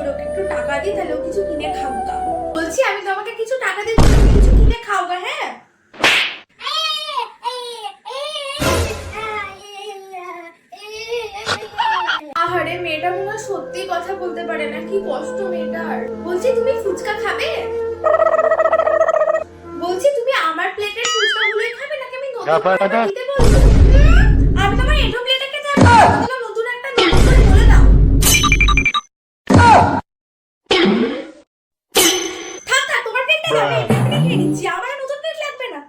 করে ওকে একটু টাকা দিই, তাহলে ও কিছু কিনে খাওগা। বলছি আমি তোমাকে কিছু টাকা দিই, তুমি কিছু কিনে খাওগা। হ্যাঁ আহারে মেয়েটা মনে হয় সত্যি কথা বলতে পারে না, কি কষ্ট মেয়েটার। বলছি তুমি ফুচকা খাবে? বলছি তুমি আমার প্লেটের ফুচকাগুলোই খাবে নাকি আমি নতুন করে দিতে বলবো? আমি তোমার এঁঠো প্লেটে খেতে পারবো না, নতুন একটা নতুন করে বলে দাও। থাক থাক, তোমার প্লেটটা যাবে, এটা আমি খেয়ে নিচ্ছি, আমার নতুন প্লেট লাগবে না।